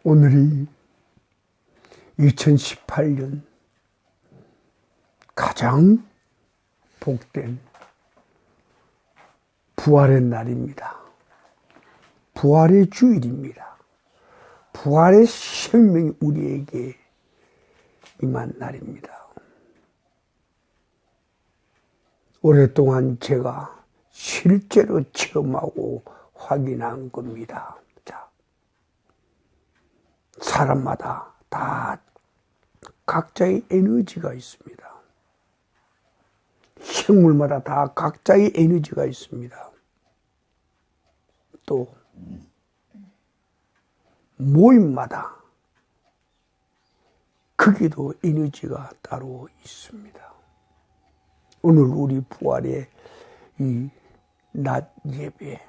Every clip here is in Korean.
오늘이 2018년 가장 복된 부활의 날입니다. 부활의 주일입니다. 부활의 생명이 우리에게 임한 날입니다. 오랫동안 제가 실제로 체험하고 확인한 겁니다. 자, 사람마다 다 각자의 에너지가 있습니다. 생물마다 다 각자의 에너지가 있습니다. 또 모임마다 거기도 에너지가 따로 있습니다. 오늘 우리 부활의 이 낮 예배,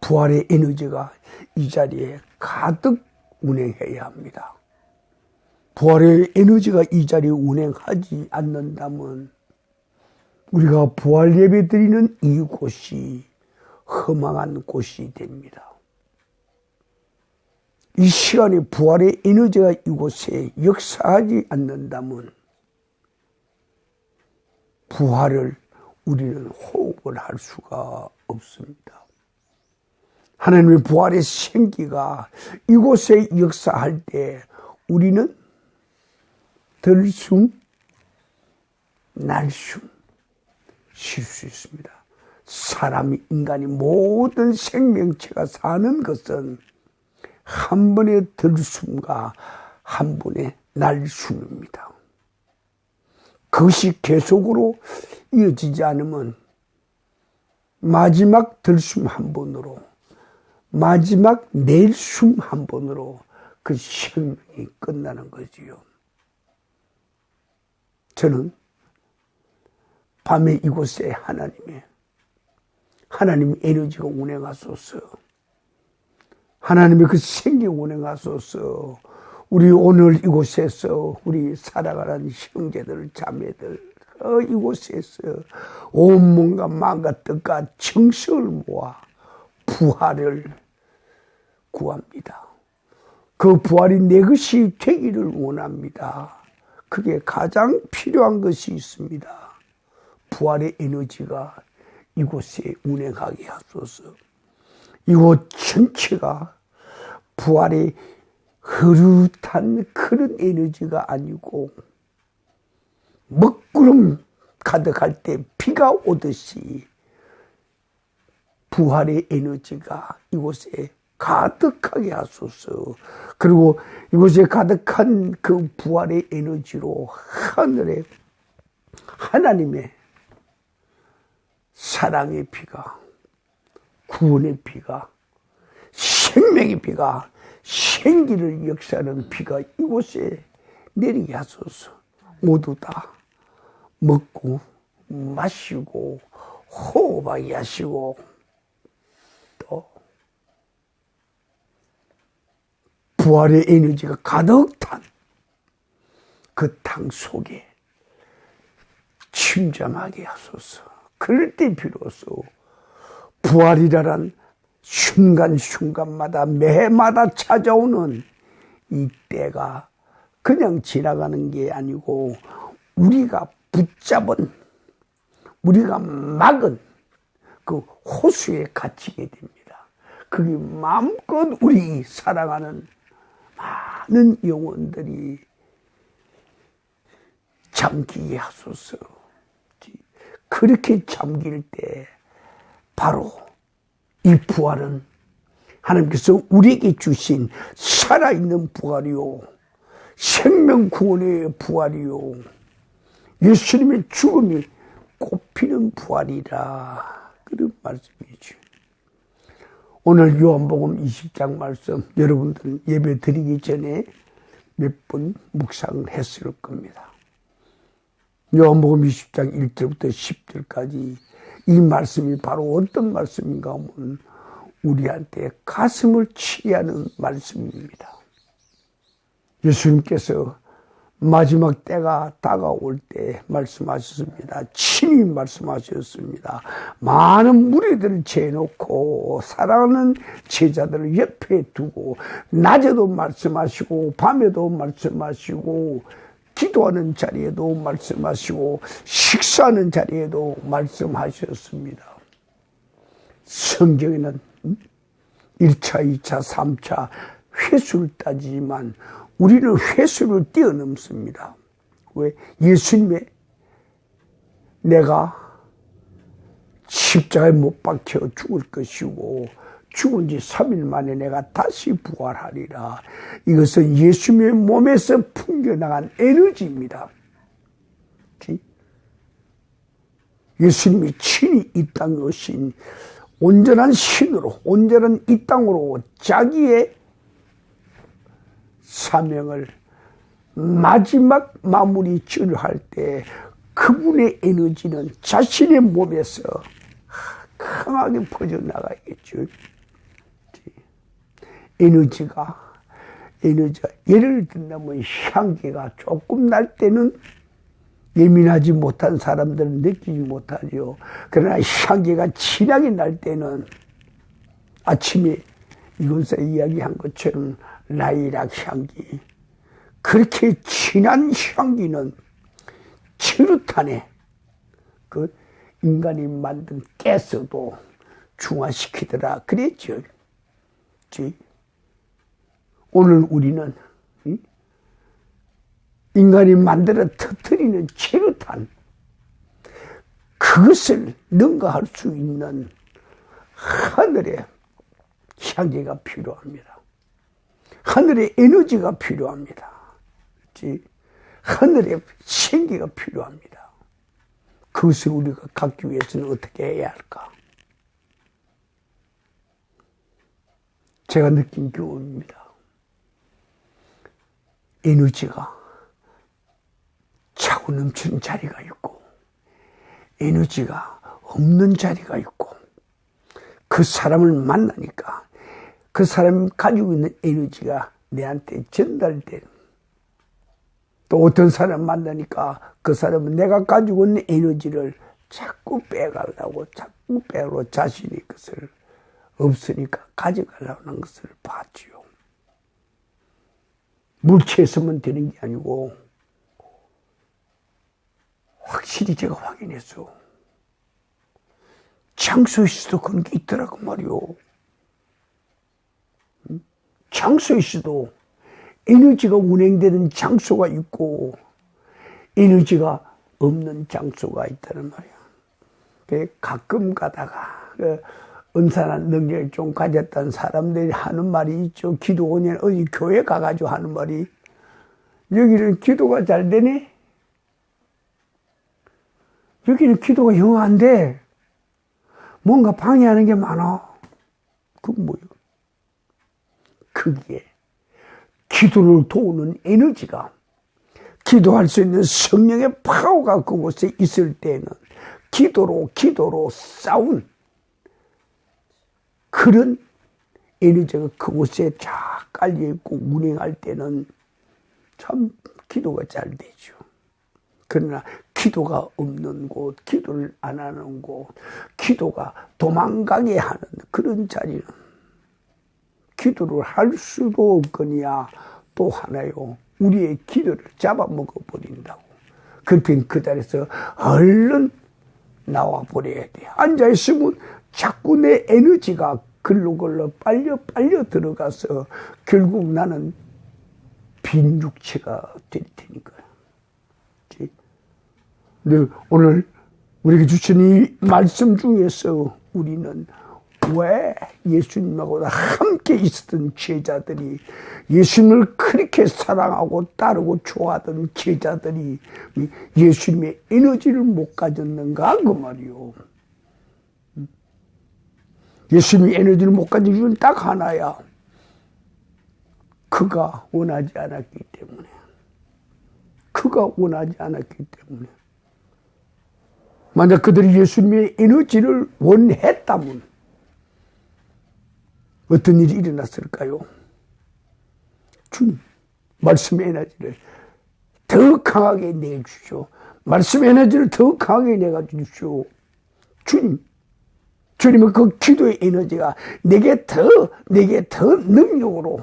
부활의 에너지가 이 자리에 가득 운행해야 합니다. 부활의 에너지가 이 자리에 운행하지 않는다면 우리가 부활 예배 드리는 이곳이 허망한 곳이 됩니다. 이 시간에 부활의 에너지가 이곳에 역사하지 않는다면 부활을 우리는 호흡을 할 수가 없습니다. 하나님의 부활의 생기가 이곳에 역사할 때 우리는 들숨, 날숨 쉴 수 있습니다. 사람이, 인간이, 모든 생명체가 사는 것은 한 번의 들숨과 한 번의 날숨입니다. 그것이 계속으로 이어지지 않으면 마지막 들숨 한 번으로, 마지막 내숨 한 번으로 그 생명이 끝나는 거지요. 저는 밤에 이곳에 하나님의 에너지가 운행하소서, 하나님의 그 생기 운행하소서, 우리 오늘 이곳에서 우리 살아가는 형제들, 자매들, 이곳에서 온몸과 마음과 뜻과 정성을 모아 부활을 구합니다. 그 부활이 내 것이 되기를 원합니다. 그게 가장 필요한 것이 있습니다. 부활의 에너지가 이곳에 운행하게 하소서. 이곳 전체가 부활의 흐릿한 그런 에너지가 아니고 먹구름 가득할 때 비가 오듯이 부활의 에너지가 이곳에 가득하게 하소서. 그리고 이곳에 가득한 그 부활의 에너지로 하늘에 하나님의 사랑의 비가, 구원의 비가, 생명의 비가, 생기를 역사하는 비가 이곳에 내리게 하소서. 모두 다 먹고 마시고 호흡하게 하시고 또 부활의 에너지가 가득 탄 그 탕 속에 침잠하게 하소서. 그럴 때 비로소 부활이라는 순간순간마다 매해마다 찾아오는 이 때가 그냥 지나가는 게 아니고 우리가 붙잡은, 우리가 막은 그 호수에 갇히게 됩니다. 그게 마음껏 우리 사랑하는 많은 영혼들이 잠기게 하소서. 그렇게 잠길 때 바로 이 부활은 하나님께서 우리에게 주신 살아있는 부활이요, 생명 구원의 부활이요, 예수님의 죽음이 꼽히는 부활이라, 그런 말씀이죠. 오늘 요한복음 20장 말씀 여러분들 예배 드리기 전에 몇 번 묵상을 했을 겁니다. 요한복음 20장 1절부터 10절까지 이 말씀이 바로 어떤 말씀인가 하면 우리한테 가슴을 치게 하는 말씀입니다. 예수님께서 마지막 때가 다가올 때 말씀하셨습니다. 친히 말씀하셨습니다. 많은 무리들을 재놓고 사랑하는 제자들을 옆에 두고 낮에도 말씀하시고 밤에도 말씀하시고 기도하는 자리에도 말씀하시고 식사하는 자리에도 말씀하셨습니다. 성경에는 1차, 2차, 3차 횟수를 따지지만 우리는 횟수를 뛰어넘습니다. 왜? 예수님의 내가 십자가에 못 박혀 죽을 것이고 죽은 지 3일 만에 내가 다시 부활하리라. 이것은 예수님의 몸에서 풍겨나간 에너지입니다. 예수님이 친히 이 땅에 오신 온전한 신으로, 온전한 이 땅으로 자기의 사명을 마지막 마무리 치료할 때 그분의 에너지는 자신의 몸에서 강하게 퍼져나가겠죠. 에너지가 예를 들면 향기가 조금 날 때는 예민하지 못한 사람들은 느끼지 못하죠. 그러나 향기가 진하게 날 때는 아침에 이곳에서 이야기한 것처럼 라일락 향기, 그렇게 진한 향기는 치루탄에 그 인간이 만든 가스도 중화시키더라 그랬죠. 오늘 우리는 인간이 만들어 터뜨리는 치루탄, 그것을 능가할 수 있는 하늘의 향기가 필요합니다. 하늘의 에너지가 필요합니다. 하늘의 생기가 필요합니다. 그것을 우리가 갖기 위해서는 어떻게 해야 할까? 제가 느낀 교훈입니다. 에너지가 차고 넘치는 자리가 있고 에너지가 없는 자리가 있고 그 사람을 만나니까 그 사람이 가지고 있는 에너지가 내한테 전달되는, 또 어떤 사람 만나니까 그 사람은 내가 가지고 있는 에너지를 자꾸 빼가려고 자신이 그것을 없으니까 가져가려는 것을 봤지요. 물체에서만 되는 게 아니고 확실히 제가 확인했어. 장소에서도 그런 게 있더라고 말이요. 장소에서도 에너지가 운행되는 장소가 있고 에너지가 없는 장소가 있다는 말이야. 가끔 가다가 은사나 능력을 좀 가졌던 사람들이 하는 말이 있죠. 기도원이 어디 교회 가가지고 하는 말이, 여기는 기도가 잘 되네? 여기는 기도가 영 안 돼. 뭔가 방해하는 게 많아. 그건 뭐예요? 그게 기도를 도우는 에너지가, 기도할 수 있는 성령의 파워가 그곳에 있을 때는 기도로 싸운 그런 에너지가 그곳에 쫙 깔려있고 운행할 때는 참 기도가 잘 되죠. 그러나 기도가 없는 곳, 기도를 안 하는 곳, 기도가 도망가게 하는 그런 자리는 기도를 할 수도 없거니와 또 하나요, 우리의 기도를 잡아먹어 버린다고. 그땐 그 자리에서 얼른 나와 버려야 돼. 앉아있으면 자꾸 내 에너지가 글로 빨려 들어가서 결국 나는 빈 육체가 될 테니까요. 근데 오늘 우리에게 주신 이 말씀 중에서 우리는 왜 예수님하고 함께 있었던 제자들이, 예수님을 그렇게 사랑하고 따르고 좋아하던 제자들이 예수님의 에너지를 못 가졌는가 그 말이요. 예수님이 에너지를 못 가진 이유는 딱 하나야. 그가 원하지 않았기 때문에. 그가 원하지 않았기 때문에. 만약 그들이 예수님의 에너지를 원했다면 어떤 일이 일어났을까요? 주님 말씀의 에너지를 더 더 강하게 내주십시오. 말씀 에너지를 더 강하게 내가주십시오. 주님은 그 기도의 에너지가 내게 더 능력으로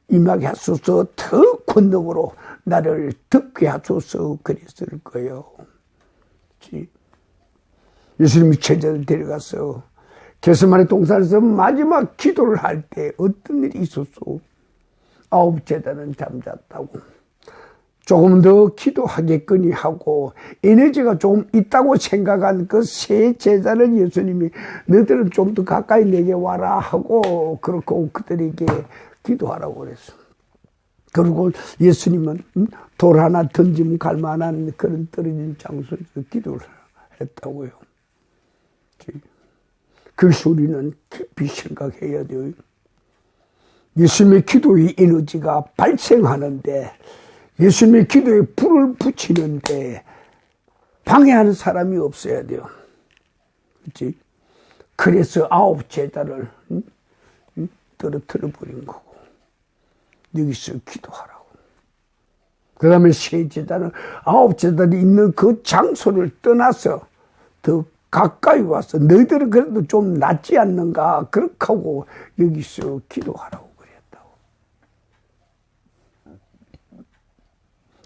임하게 하소서, 더 권능으로 나를 덮게 하소서 그랬을 거예요. 예수님이 제자들 데려가서 겟세마네 동산에서 마지막 기도를 할 때 어떤 일이 있었소? 9 제자는 잠잤다고. 조금 더 기도하겠거니 하고 에너지가 좀 있다고 생각한 그 세 제자를 예수님이 너희들은 좀 더 가까이 내게 와라 하고 그렇고 그들에게 기도하라고 그랬어. 그리고 예수님은 돌 하나 던지면 갈 만한 그런 떨어진 장소에서 기도를 했다고요. 그래서 우리는 깊이 생각해야 돼요. 예수님의 기도의 에너지가 발생하는데, 예수님의 기도에 불을 붙이는데 방해하는 사람이 없어야 돼요. 그렇지? 그래서 9 제자를 떨어뜨려 버린 거고, 여기서 기도하라고. 그 다음에 세 제자는 9 제자들이 있는 그 장소를 떠나서 더 가까이 와서 너희들은 그래도 좀 낫지 않는가 그렇게 하고 여기서 기도하라고 그랬다고.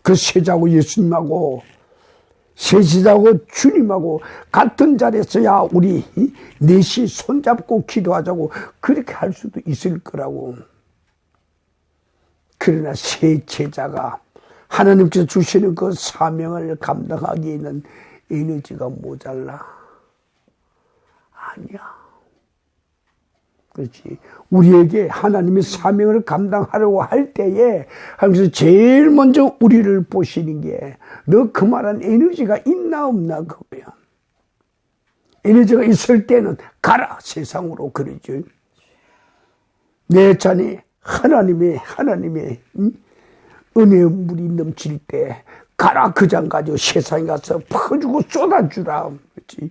그 세자고 예수님하고 세시자고 주님하고 같은 자리에서야 우리 넷이 손잡고 기도하자고 그렇게 할 수도 있을 거라고. 그러나 세 제자가 하나님께서 주시는 그 사명을 감당하기에는 에너지가 모자라. 아니야. 그렇지. 우리에게 하나님의 사명을 감당하려고 할 때에 하면서 제일 먼저 우리를 보시는 게 너 그만한 에너지가 있나 없나 그거야. 에너지가 있을 때는 가라 세상으로 그러죠. 내 자녀 하나님의 은혜의 물이 넘칠 때 가라 그 장 가지고 세상에 가서 퍼주고 쏟아주라. 그렇지.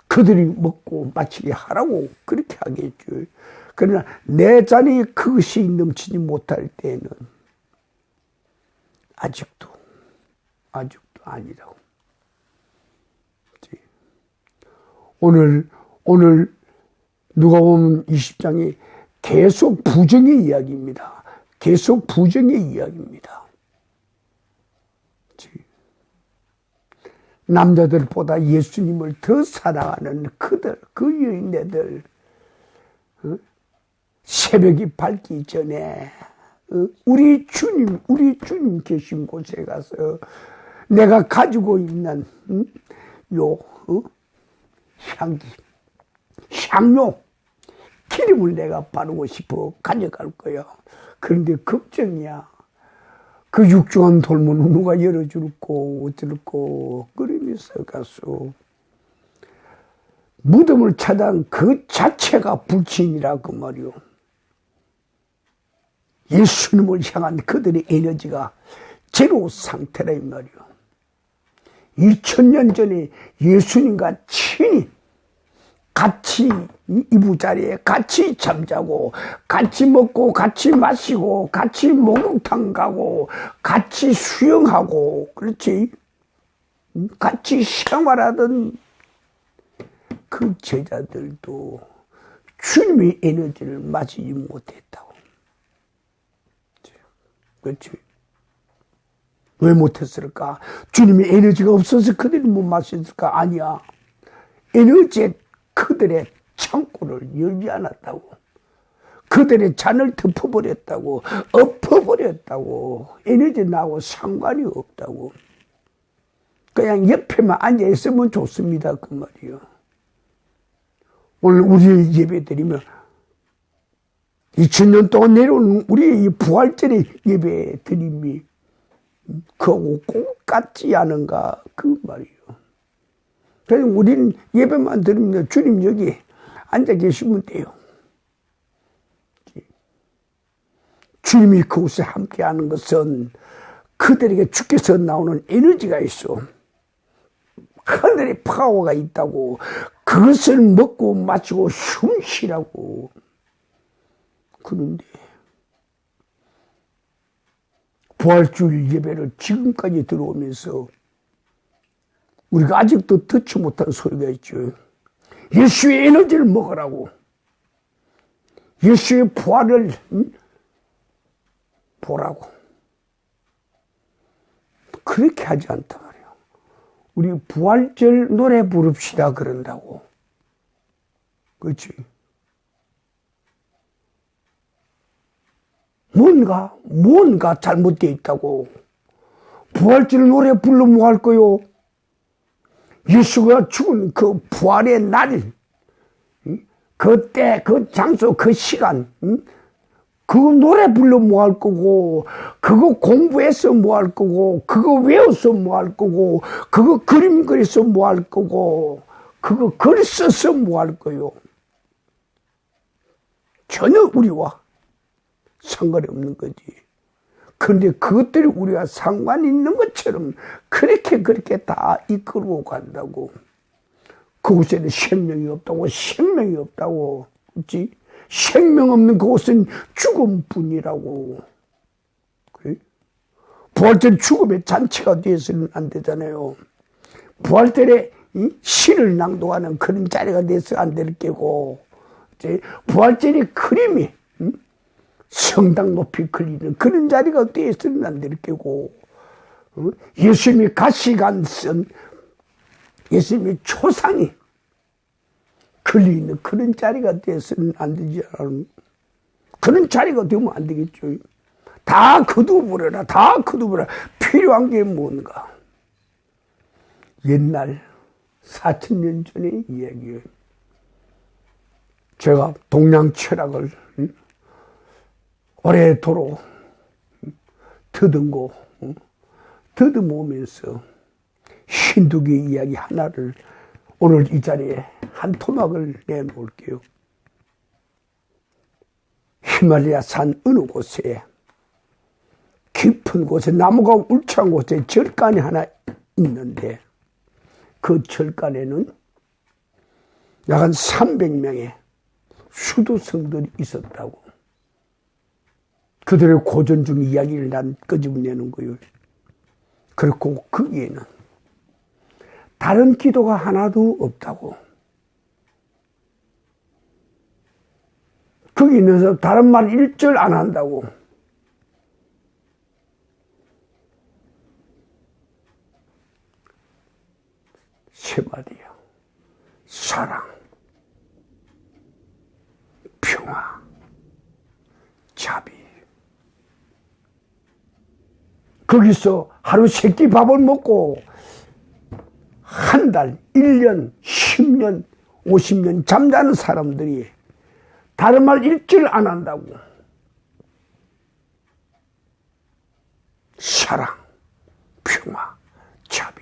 그들이 먹고 마치게 하라고 그렇게 하겠죠. 그러나 내 잔이 그것이 넘치지 못할 때는 아직도 아니라고. 오늘 누가복음 20장이 계속 부정의 이야기입니다. 계속 부정의 이야기입니다. 남자들보다 예수님을 더 사랑하는 그들, 그 여인네들, 새벽이 밝기 전에 우리 주님 계신 곳에 가서 내가 가지고 있는 향료, 기름을 내가 바르고 싶어 가져갈 거야. 그런데 걱정이야. 그 육중한 돌문은 누가 열어줄고 어쩔고 그러면서 가서 무덤을 찾아간 그 자체가 불신이라 그 말이요. 예수님을 향한 그들의 에너지가 제로 상태라 이 말이요. 2000년 전에 예수님과 친히 같이 이부자리에 같이 잠자고 같이 먹고 같이 마시고 같이 목욕탕 가고 같이 수영하고 그렇지 같이 생활하던 그 제자들도 주님의 에너지를 마시지 못했다고. 그렇지. 왜 못했을까? 주님의 에너지가 없어서 그들이 못 마셨을까? 아니야. 에너지에 그들의 창고를 열지 않았다고. 그들의 잔을 덮어버렸다고. 엎어버렸다고. 에너지 나하고 상관이 없다고. 그냥 옆에만 앉아있으면 좋습니다. 그 말이요. 오늘 우리 예배 드리면 2000년 동안 내려온 우리의 이 부활절의 예배 드림이 그하고 꼭 같지 않은가 그 말이요. 그래서 우리는 예배만 드리면 주님 여기 앉아 계시면 돼요. 주님이 그곳에 함께하는 것은 그들에게 주께서 나오는 에너지가 있어. 하늘의 파워가 있다고. 그것을 먹고 마시고 숨쉬라고. 그런데 부활주일 예배를 지금까지 들어오면서 우리가 아직도 듣지 못한 소리가 있죠. 예수의 에너지를 먹으라고. 예수의 부활을 보라고. 그렇게 하지 않단 말이에요. 우리 부활절 노래 부릅시다 그런다고. 그렇지? 뭔가 잘못되어 있다고. 부활절 노래 불러 뭐 할 거요? 예수가 죽은 그 부활의 날, 그때, 그 장소, 그 시간, 그거 노래 불러 뭐 할 거고, 그거 공부해서 뭐 할 거고, 그거 외워서 뭐 할 거고, 그거 그림 그려서 뭐 할 거고, 그거 글 써서 뭐 할 거요? 전혀 우리와 상관이 없는 거지. 그런데 그것들이 우리가 상관이 있는 것처럼 그렇게 다 이끌고 간다고. 그곳에는 생명이 없다고, 생명이 없다고. 그렇지? 생명 없는 그곳은 죽음뿐이라고. 그래? 부활절 죽음의 잔치가 되어서는 안 되잖아요. 부활절에 시를 낭독하는 그런 자리가 돼서 안 될 게고, 부활절의 그림이 성당 높이 걸리는 그런 자리가 되어서는 안 될 게고, 예수님이 가시관 쓴 예수님의 초상이 걸리는 그런 자리가 되어서는 안 되지 않은, 그런 자리가 되면 안 되겠죠. 다 거두버려라, 다 거두버려라. 필요한 게 뭔가. 옛날 4,000년 전의 이야기예요. 제가 동양 철학을 오래도록 더듬으면서 힌두교 이야기 하나를 오늘 이 자리에 한 토막을 내놓을게요. 히말라야 산 어느 곳에 깊은 곳에 나무가 울창한 곳에 절간이 하나 있는데 그 절간에는 약 한 300명의 수도승들이 있었다고. 그들의 고전 중 이야기를 난 끄집어내는 거예요. 그렇고 거기에는 다른 기도가 하나도 없다고. 거기 있는 다른 말 일절 안 한다고. 세 마디야. 사랑, 평화, 자비. 거기서 하루 세 끼 밥을 먹고 한 달, 1년, 10년, 50년 잠자는 사람들이 다른 말 일절 안 한다고. 사랑, 평화, 자비.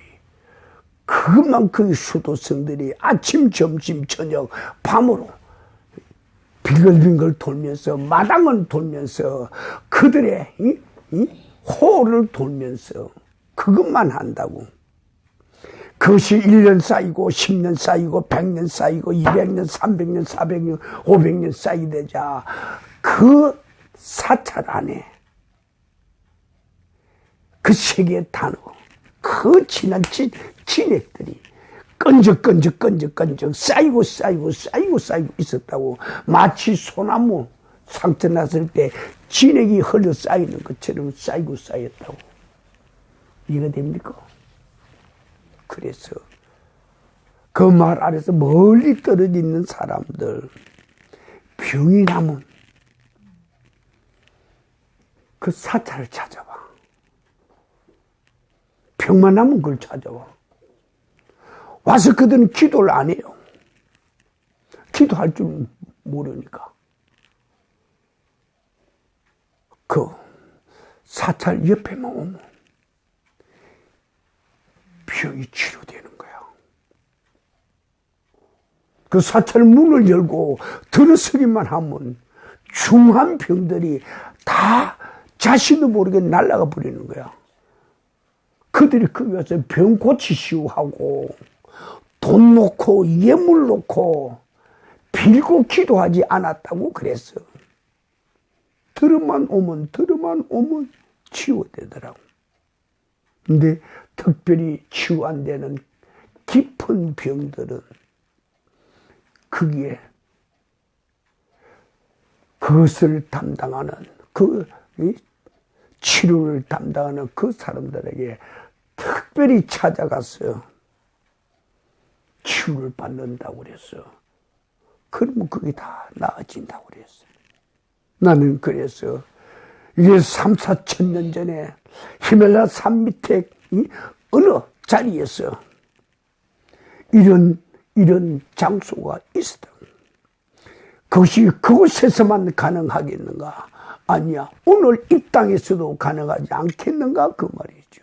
그것만큼 수도승들이 아침, 점심, 저녁, 밤으로 빙글빙글 돌면서 마당을 돌면서 그들의 호를 돌면서 그것만 한다고. 그것이 1년 쌓이고 10년 쌓이고 100년 쌓이고 200년 300년 400년 500년 쌓이되자 그 사찰 안에 그 세계의 단어 그 지난 진액들이 끈적끈적 쌓이고 있었다고. 마치 소나무 상처 났을 때 진액이 흘러 쌓이는 것처럼 쌓였다고. 이해가 됩니까? 그래서 그 말 아래서 멀리 떨어져 있는 사람들, 병이 남은 그 사찰을 찾아와. 병만 남은 걸 찾아와. 와서 그들은 기도를 안 해요. 기도할 줄 모르니까. 그 사찰 옆에만 오면 병이 치료되는 거야. 그 사찰 문을 열고 들어서기만 하면 중한 병들이 다 자신도 모르게 날아가 버리는 거야. 그들이 거기 가서 병 고치시오 하고 돈 놓고 예물 놓고 빌고 기도하지 않았다고 그랬어. 들어만 오면 치유되더라고. 근데 특별히 치유 안 되는 깊은 병들은 거기에 그것을 담당하는 치료를 담당하는 그 사람들에게 특별히 찾아가서 치유를 받는다고 그랬어. 그러면 그게 다 나아진다고 그랬어. 나는 그래서 이게 3, 4천 년 전에 히말라야 산 밑에 어느 자리에서 이런 장소가 있었다. 그것이 그곳에서만 가능하겠는가? 아니야. 오늘 이 땅에서도 가능하지 않겠는가? 그 말이죠.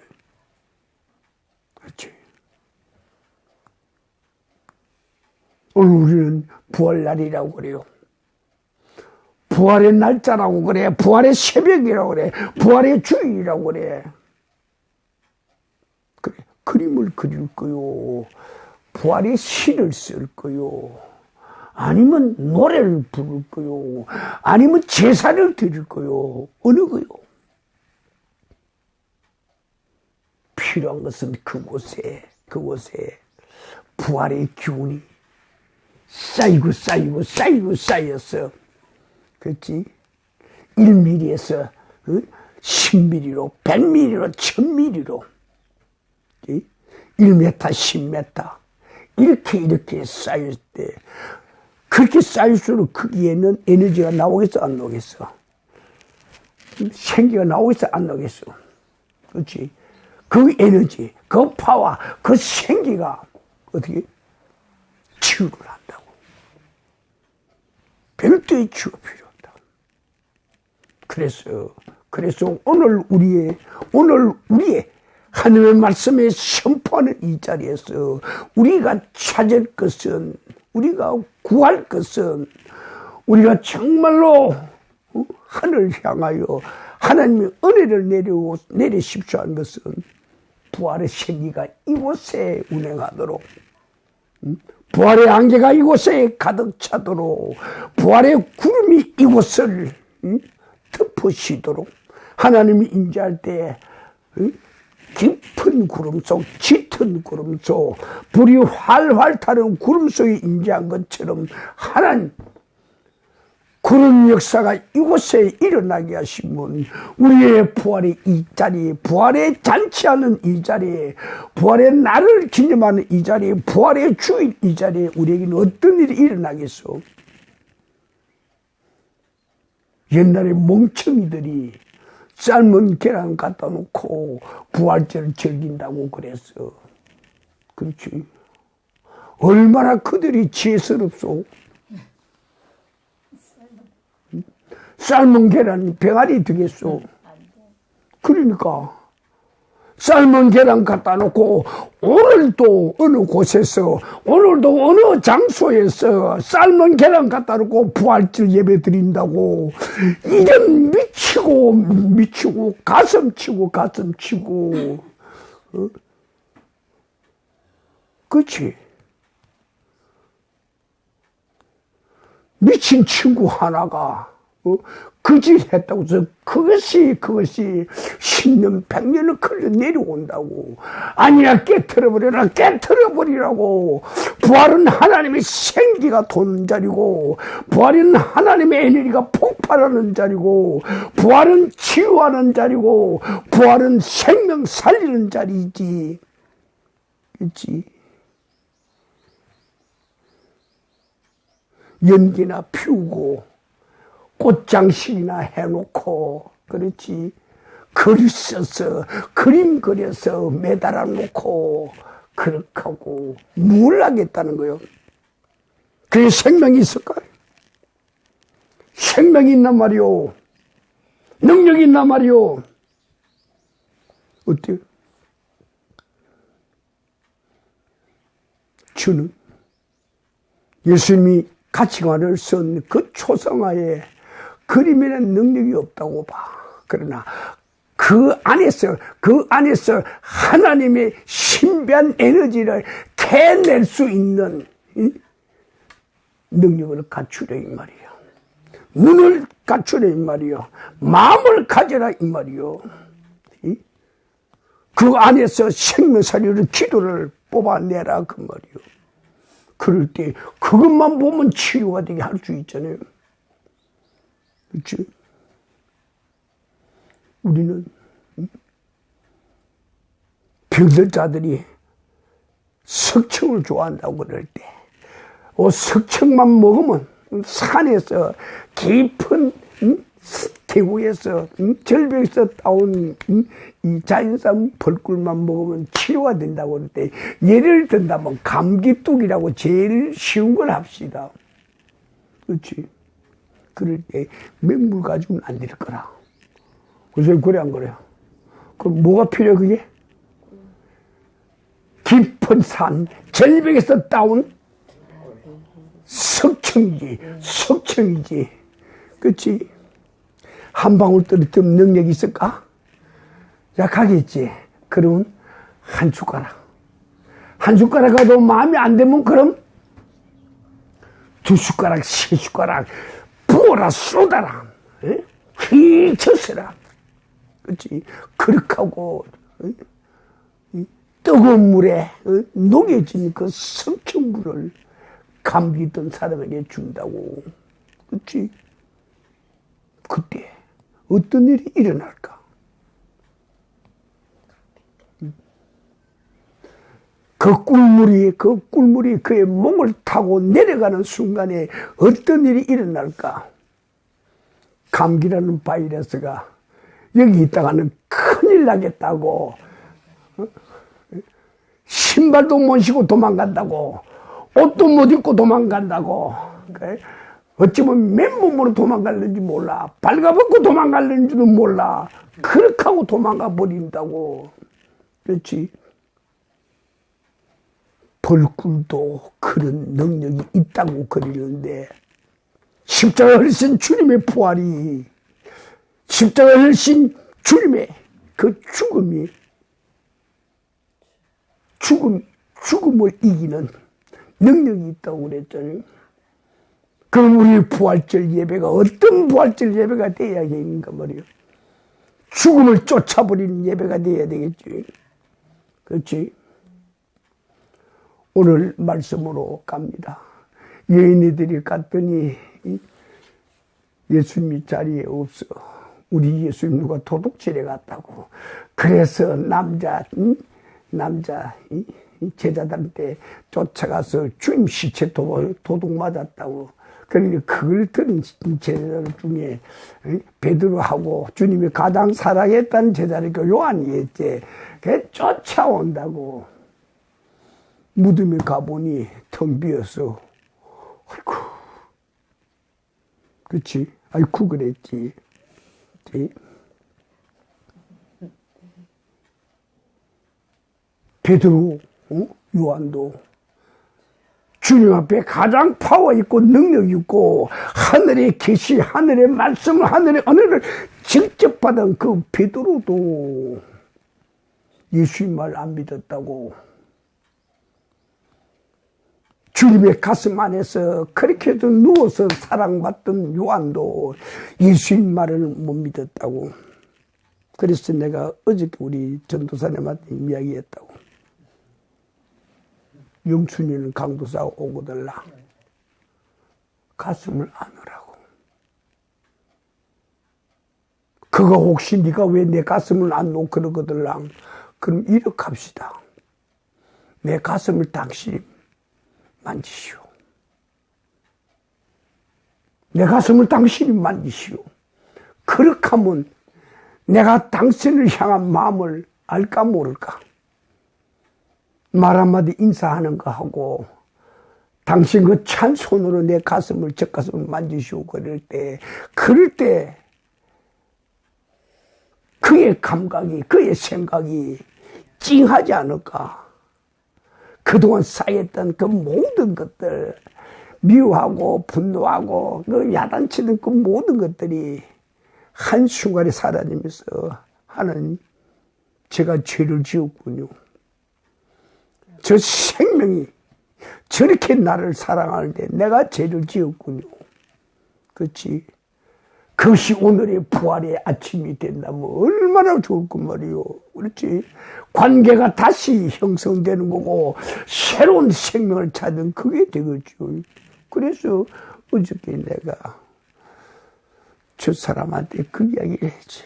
그렇지. 오늘 우리는 부활날이라고 그래요. 부활의 날짜라고 그래. 부활의 새벽이라고 그래. 부활의 주일이라고 그래. 그래. 그림을 그릴 거요. 부활의 시를 쓸 거요. 아니면 노래를 부를 거요. 아니면 제사를 드릴 거요. 어느 거요? 필요한 것은 그곳에 부활의 기운이 쌓여서 그렇지? 1mm에서 10mm로 100mm로 1000mm로 1m 10m 이렇게 쌓일 때 그렇게 쌓일수록 거기에는 에너지가 나오겠어 안 나오겠어? 생기가 나오겠어 안 나오겠어? 그렇지? 그 에너지, 그 파워, 그 생기가 어떻게 치유를 한다고. 별도의 치유가 필요하다. 그래서 오늘 우리의 하나님의 말씀에 선포하는 이 자리에서 우리가 찾을 것은, 우리가 구할 것은, 우리가 정말로 하늘을 향하여 하나님의 은혜를 내리십시오 하는 것은 부활의 생기가 이곳에 운행하도록, 부활의 안개가 이곳에 가득 차도록, 부활의 구름이 이곳을 덮으시도록, 하나님이 임재할 때 깊은 구름 속, 짙은 구름 속, 불이 활활 타는 구름 속에 임재한 것처럼 하나님 그런 역사가 이곳에 일어나게 하시면 우리의 부활의 이 자리에, 부활의 잔치하는 이 자리에, 부활의 날을 기념하는 이 자리에, 부활의 주일 이 자리에 우리에게는 어떤 일이 일어나겠어? 옛날에 멍청이들이 삶은 계란 갖다 놓고 부활절을 즐긴다고 그랬어. 그렇지? 얼마나 그들이 지혜스럽소? 삶은 계란이 병아리 되겠소? 그러니까 삶은 계란 갖다 놓고 오늘도 어느 곳에서, 오늘도 어느 장소에서 삶은 계란 갖다 놓고 부활절 예배 드린다고 이런 미치고 가슴 치고 그렇지? 미친 친구 하나가 그짓 했다고 해서 그것이 10년 100년을 걸려 내려온다고. 아니야, 깨트려버리라고. 부활은 하나님의 생기가 도는 자리고, 부활은 하나님의 에너지가 폭발하는 자리고, 부활은 치유하는 자리고, 부활은 생명 살리는 자리지. 그렇지? 연기나 피우고 꽃장식이나 해놓고, 그렇지, 글 써서 그림 그려서 매달아 놓고 그렇게 하고 뭘 하겠다는 거요? 그게 생명이 있을까요? 생명이 있단 말이요. 능력이 있단 말이요. 어때요? 주는 예수님이 가치관을 쓴 그 초상화에 그림에는 능력이 없다고 봐. 그러나 그 안에서 하나님의 신비한 에너지를 캐낼 수 있는 능력을 갖추려 이 말이야. 눈을 갖추려 이 말이야. 마음을 가져라 이 말이야. 그 안에서 생명사리로 기도를 뽑아내라 그 말이요. 그럴 때 그것만 보면 치료가 되게 할 수 있잖아요. 그렇지? 우리는 병든 자들이 석청을 좋아한다고 그럴 때 석청만 먹으면 산에서 깊은 계곡에서 절벽에서 따온 이 자연산 벌꿀만 먹으면 치료가 된다고 그럴 때 예를 든다면 감기뚝이라고 제일 쉬운 걸 합시다. 그렇지? 그럴 때 맹물 가지고는 안 될 거라. 그래서 그래 안 그래요? 그럼 뭐가 필요해 그게? 깊은 산 절벽에서 따온 석청이지. 그렇지? 한 방울 떨어뜨리면 능력이 있을까? 약하겠지. 그러면 한 숟가락 가도 마음에 안 되면 그럼 두 숟가락, 세 숟가락 부어라 쏟아라. 휘쳐서라. 그렇지? 그렇게 하고 뜨거운 물에 녹여진 그 석청물을 감기 있던 사람에게 준다고. 그렇지? 그때 어떤 일이 일어날까? 그 꿀물이 그의 몸을 타고 내려가는 순간에 어떤 일이 일어날까? 감기라는 바이러스가 여기 있다가는 큰일 나겠다고. 신발도 못 신고 도망간다고. 옷도 못 입고 도망간다고. 어쩌면 맨몸으로 도망갈는지 몰라. 발가벗고 도망갈는지도 몰라. 그렇게 하고 도망가 버린다고. 그렇지? 벌꿀도 그런 능력이 있다고 그러는데 십자가 흘리신 주님의 부활이 십자가 흘리신 주님의 그 죽음을 이기는 능력이 있다고 그랬잖아요. 그럼 우리 부활절 예배가 어떤 부활절 예배가 돼야 되는가 말이에요. 죽음을 쫓아버리는 예배가 돼야 되겠지. 그렇지? 오늘 말씀으로 갑니다. 여인들이 갔더니 예수님이 자리에 없어. 우리 예수님 누가 도둑질해 갔다고. 그래서 남자 제자들한테 쫓아가서 주님 시체 도둑 맞았다고. 그러니까 그걸 들은 제자들 중에 베드로하고 주님이 가장 사랑했다는 제자를 요한이었지. 그래 쫓아온다고. 무덤에 가보니 텅 비어서 아이고 그렇지? 아이고 그랬지. 베드로 요한도 주님 앞에 가장 파워 있고 능력 있고 하늘의 계시, 하늘의 말씀, 하늘의 은혜를 직접 받은 그 베드로도 예수님 말 안 믿었다고. 주님의 가슴 안에서 그렇게도 누워서 사랑받던 요한도 예수님 말을 못 믿었다고. 그래서 내가 어저께 우리 전도사님한테 이야기했다고. 영춘이는 강도사 오고들라 가슴을 안으라고. 그거 혹시 네가 왜 내 가슴을 안 놓고 그러거들랑. 그럼 이렇게 합시다. 내 가슴을 당신이 만지시오. 내 가슴을 당신이 만지시오. 그렇게 하면 내가 당신을 향한 마음을 알까 모를까. 말 한마디 인사하는 거 하고 당신 그 찬 손으로 내 가슴을 저 가슴을 만지시오. 그럴 때 그의 감각이 그의 생각이 찡하지 않을까. 그동안 쌓였던 그 모든 것들 미워하고 분노하고 그 야단치는 그 모든 것들이 한순간에 사라지면서 하나님 제가 죄를 지었군요. 저 생명이 저렇게 나를 사랑하는데 내가 죄를 지었군요. 그렇지? 그것이 오늘의 부활의 아침이 된다면 얼마나 좋을까 말이요. 그렇지? 관계가 다시 형성되는 거고 새로운 생명을 찾는 그게 되겠죠. 그래서 어저께 내가 저 사람한테 그 이야기를 했지.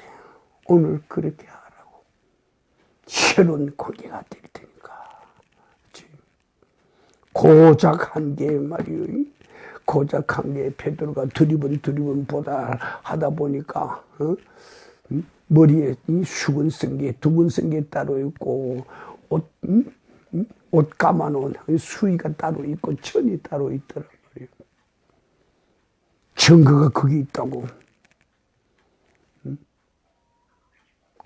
오늘 그렇게 하라고. 새로운 관계가 될 테니까. 그렇지? 고작 한 개 말이요. 고작 한 개 베드로가 두리번 보다 하다 보니까 머리에 수건 쓴 게, 두건 쓴 게 따로 있고 옷 감아놓은 수의가 따로 있고 천이 따로 있더란 말이에요. 증거가 거기 있다고.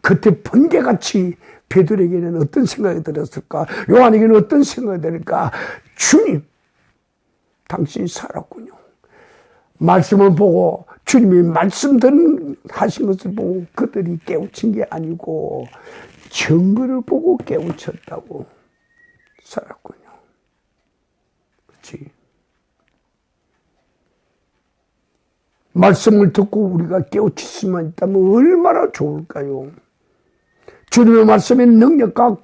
그때 번개같이 베드로에게는 어떤 생각이 들었을까? 요한에게는 어떤 생각이 들을까? 주님, 당신이 살았군요. 말씀을 보고 주님이 하신 것을 보고 그들이 깨우친 게 아니고 증거를 보고 깨우쳤다고. 살았군요. 그렇지? 말씀을 듣고 우리가 깨우칠 수만 있다면 얼마나 좋을까요? 주님의 말씀의 능력과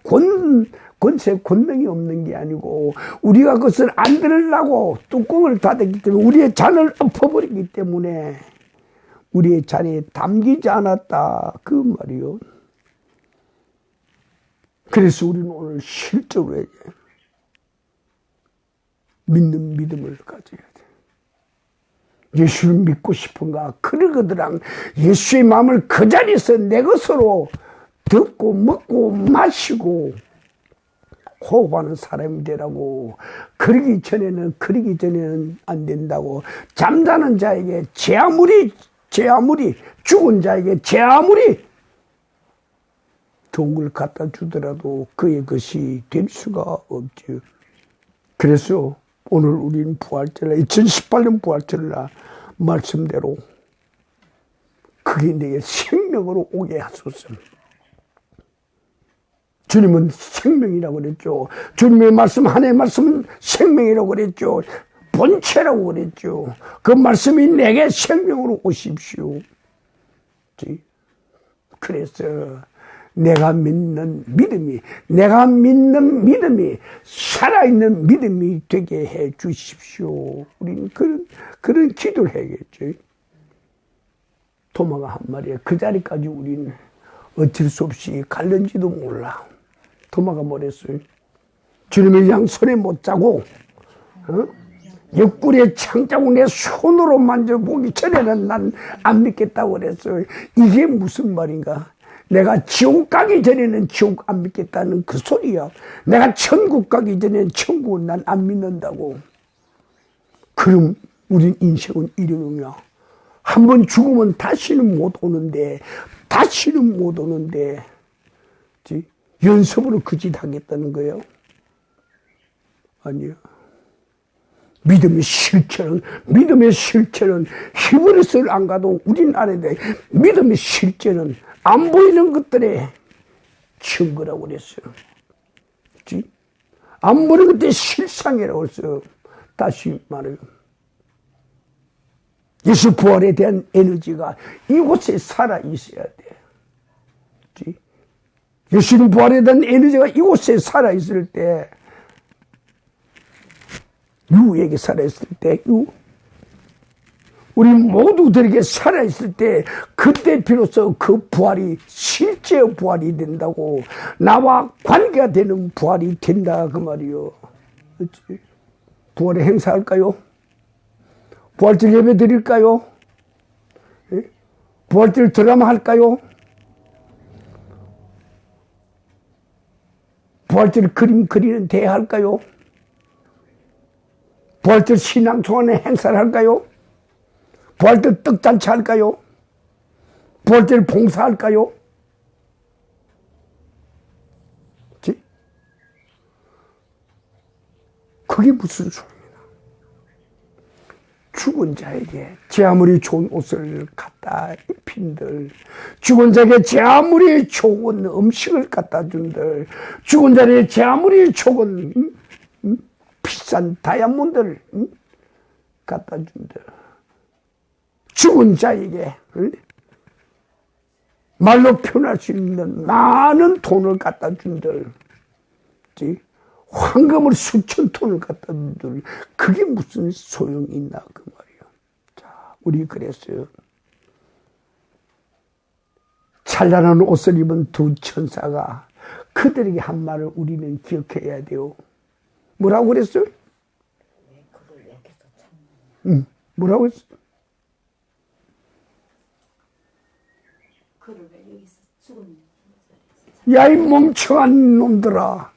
권세, 권능이 없는 게 아니고 우리가 그것을 안 들으려고 뚜껑을 닫았기 때문에 우리의 잔을 엎어버리기 때문에 우리의 잔에 담기지 않았다. 그 말이요. 그래서 우리는 오늘 실제로 믿는 믿음을 가져야 돼. 예수를 믿고 싶은가? 그러거더랑 예수의 마음을 그 자리에서 내 것으로 듣고 먹고 마시고 호흡하는 사람이 되라고. 그러기 전에는 안 된다고. 잠자는 자에게 제 아무리 죽은 자에게 제 아무리 좋은 걸 갖다 주더라도 그의 것이 될 수가 없죠. 그래서 오늘 우리는 부활절날, 2018년 부활절날 말씀대로 그게 내게 생명으로 오게 하소서. 주님은 생명이라고 그랬죠. 주님의 말씀, 하나님의 말씀은 생명이라고 그랬죠. 본체라고 그랬죠. 그 말씀이 내게 생명으로 오십시오. 그래서 내가 믿는 믿음이 살아있는 믿음이 되게 해 주십시오. 우리는 그런 기도를 해야겠죠. 도마가 한 마리에 그 자리까지 우리는 어쩔 수 없이 갈는지도 몰라. 도마가 뭐랬어요? 주님의 양손에 못 자고 옆구리에 창자국 내 손으로 만져보기 전에는 난 안 믿겠다고 그랬어요. 이게 무슨 말인가? 내가 지옥 가기 전에는 지옥 안 믿겠다는 그 소리야. 내가 천국 가기 전에는 천국은 난 안 믿는다고. 그럼 우린 인생은 일용이야. 한 번 죽으면 다시는 못 오는데 연습으로 그 짓 하겠다는 거예요? 아니요. 믿음의 실체는 히브리서를 안 가도 우린 알아야 돼. 믿음의 실체는 안 보이는 것들의 증거라고 그랬어요. 그치? 안 보이는 것들의 실상이라고 했어요. 다시 말해요. 예수 부활에 대한 에너지가 이곳에 살아 있어야 돼. 그치? 예수님 부활에 대한 에너지가 이곳에 살아 있을 때, 유에게 살아있을 때, 우리 모두들에게 살아있을 때, 그때 비로소 그 부활이 실제의 부활이 된다고. 나와 관계가 되는 부활이 된다 그 말이요. 그렇지? 부활의 행사할까요? 부활절 예배 드릴까요? 부활절 드라마 할까요? 부활절 그림 그리는 대회 할까요? 부활절 신앙 총회의 행사를 할까요? 부활절 떡잔치 할까요? 부활절 봉사할까요? 그치? 그게 무슨 소리야? 죽은 자에게 제 아무리 좋은 옷을 갖다 입힌들, 죽은 자에게 제 아무리 좋은 음식을 갖다 준들, 죽은 자에게 제 아무리 좋은 비싼 다이아몬드를 갖다 준들, 죽은 자에게 말로 표현할 수 있는 많은 돈을 갖다 준들, 황금을 수천 톤을 갖다 준들, 그게 무슨 소용이 있나 그 말이야. 자, 우리 그랬어요. 찬란한 옷을 입은 두 천사가 그들에게 한 말을 우리는 기억해야 돼요. 뭐라고 그랬어요? 뭐라고 했어요? 야, 이 멍청한 놈들아,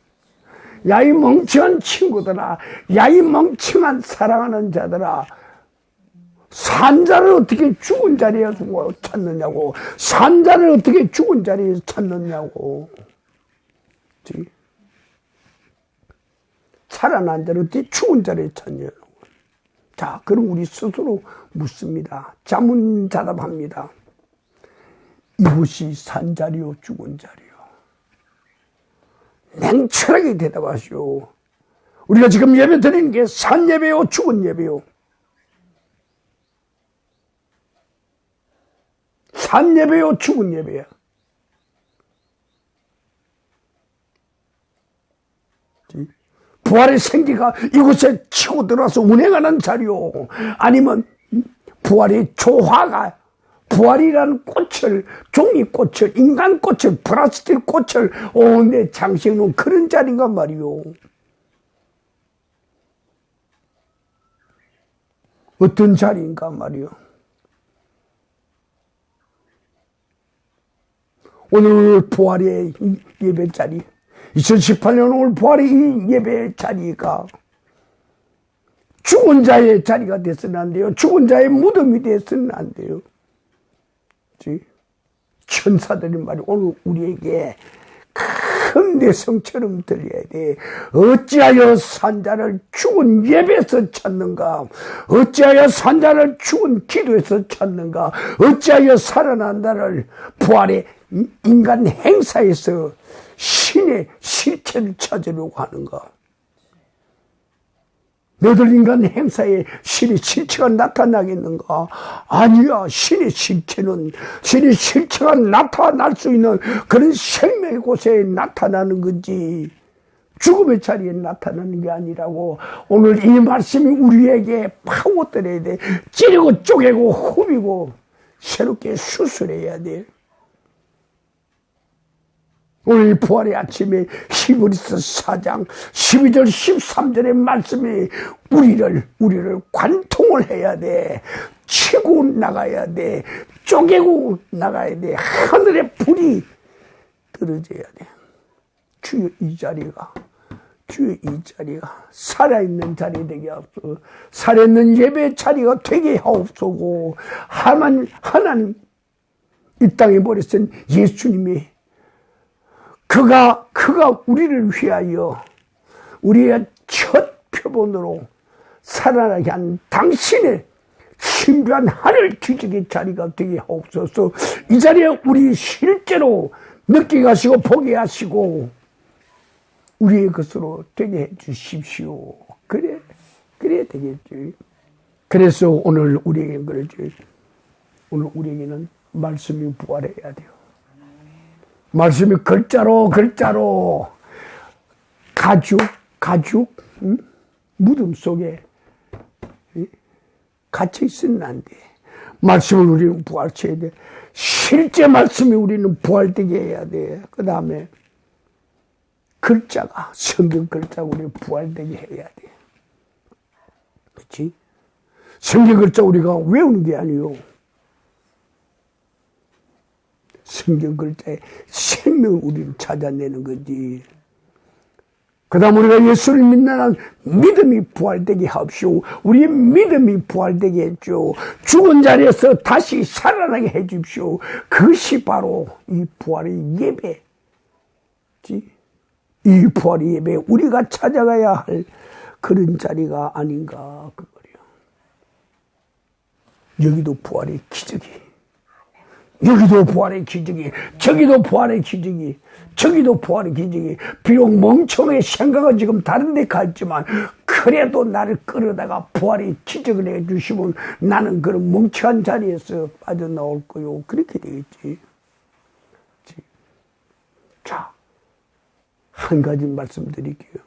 야, 이 멍청한 친구들아, 야, 이 멍청한 사랑하는 자들아, 산자를 어떻게 죽은 자리에 찾느냐고, 산자를 어떻게 죽은 자리에서 찾느냐고, 살아난 자를 어떻게 죽은 자리에 찾느냐고. 자, 그럼 우리 스스로 묻습니다. 자문자답합니다. 이곳이 산자리요 죽은 자리요? 냉철하게 대답하시오. 우리가 지금 예배 드리는 게 산 예배요 죽은 예배요? 산 예배요 죽은 예배야? 부활의 생기가 이곳에 치고 들어와서 운행하는 자리요? 아니면 부활의 조화가, 부활이라는 꽃을, 종이꽃을, 인간꽃을, 플라스틱 꽃을 내 장식해 놓은 그런 자리인가 말이요. 어떤 자리인가 말이요. 오늘 부활의 예배 자리, 2018년 오늘 부활의 이 예배 자리가 죽은 자의 자리가 됐으면 안 돼요. 죽은 자의 무덤이 됐으면 안 돼요. 천사들의 말이 오늘 우리에게 큰 내성처럼 들려야 돼. 어찌하여 산자를 죽은 예배에서 찾는가? 어찌하여 산자를 죽은 기도에서 찾는가? 어찌하여 살아난 자를 부활의 인간 행사에서 신의 실체를 찾으려고 하는가? 너들 인간 행사에 신의 실체가 나타나겠는가? 아니야. 신의 실체가 나타날 수 있는 그런 생명의 곳에 나타나는 거지, 죽음의 자리에 나타나는 게 아니라고. 오늘 이 말씀이 우리에게 파고들어야 돼. 찌르고 쪼개고 후비고 새롭게 수술해야 돼. 오늘 부활의 아침에 히브리서 4장 12절 13절의 말씀이 우리를 관통을 해야 돼. 치고 나가야 돼. 쪼개고 나가야 돼. 하늘의 불이 떨어져야 돼. 주여 이 자리가 살아있는 자리 되게 하옵소서. 살아있는 예배 자리가 되게 하옵소서. 하나님 이 땅에 버리신 예수님이 그가 우리를 위하여 우리의 첫 표본으로 살아나게 한 당신의 신비한 하늘 기적의 자리가 되게 하옵소서. 이 자리에 우리 실제로 느끼게 하시고 보게 하시고 우리의 것으로 되게 해 주십시오. 그래 되겠지. 그래서 오늘 우리에게는 그러지. 오늘 우리에게는 말씀이 부활해야 돼요. 말씀이 글자로 가죽 무덤 속에 갇혀 있으면 안 돼. 말씀을 우리는 부활시켜야 돼. 실제 말씀이 우리는 부활되게 해야 돼. 그 다음에 글자가, 성경 글자가 우리 부활되게 해야 돼. 그렇지? 성경 글자 우리가 외우는 게 아니요. 성경 글자에 생명을 우리를 찾아내는 거지. 그 다음 우리가 예수를 믿는 믿음이 부활되게 하옵시오. 우리의 믿음이 부활되게 해줘. 죽은 자리에서 다시 살아나게 해 주십시오. 그것이 바로 이 부활의 예배. 이 부활의 예배 우리가 찾아가야 할 그런 자리가 아닌가 그 말이야. 여기도 부활의 기적이 여기도 부활의 기적이, 저기도 부활의 기적이, 저기도 부활의 기적이. 비록 멍청해 생각은 지금 다른 데 갔지만 그래도 나를 끌어다가 부활의 기적을 해주시면 나는 그런 멍청한 자리에서 빠져나올 거요. 그렇게 되겠지. 자, 한 가지 말씀드릴게요.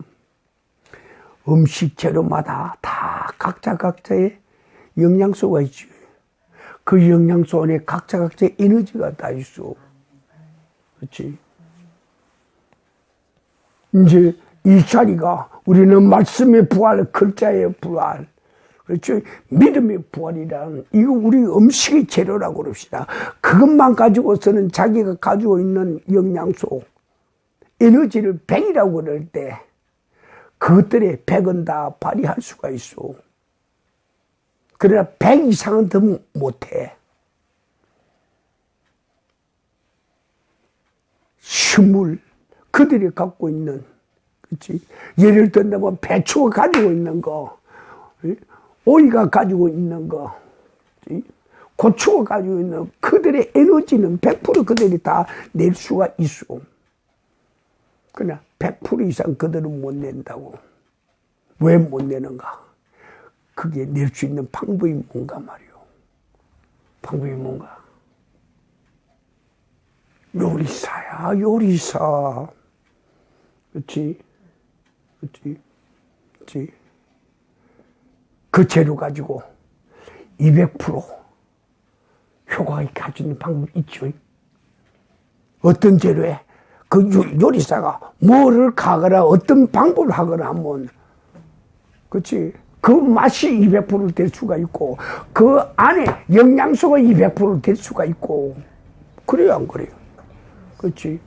음식 재료마다 다 각자의 영양소가 있죠. 그 영양소 안에 각자의 에너지가 다 있어. 그렇지? 이제 이 자리가 우리는 말씀의 부활, 글자의 부활, 그렇죠? 믿음의 부활이란 이거 우리 음식의 재료라고 그럽시다. 그것만 가지고서는 자기가 가지고 있는 영양소, 에너지를 100이라고 그럴 때 그것들의 100은 다 발휘할 수가 있어. 그러나 100 이상은 더 못해. 식물, 그들이 갖고 있는, 그치? 예를 들면 배추가 가지고 있는 거, 오이가 가지고 있는 거, 고추가 가지고 있는 그들의 에너지는 100% 그들이 다 낼 수가 있어. 그러나 100% 이상 그들은 못 낸다고. 왜 못 내는가? 그게 낼 수 있는 방법이 뭔가 말이오. 방법이 뭔가? 요리사야, 요리사. 그렇지? 그렇지? 그렇지? 그 재료 가지고 200% 효과가 가지는 방법이 있죠. 어떤 재료에 그 요리사가 뭐를 가거나 어떤 방법을 하거나 하면, 그렇지? 그 맛이 200% 될 수가 있고, 그 안에 영양소가 200% 될 수가 있고, 그래요, 안 그래요? 그렇지?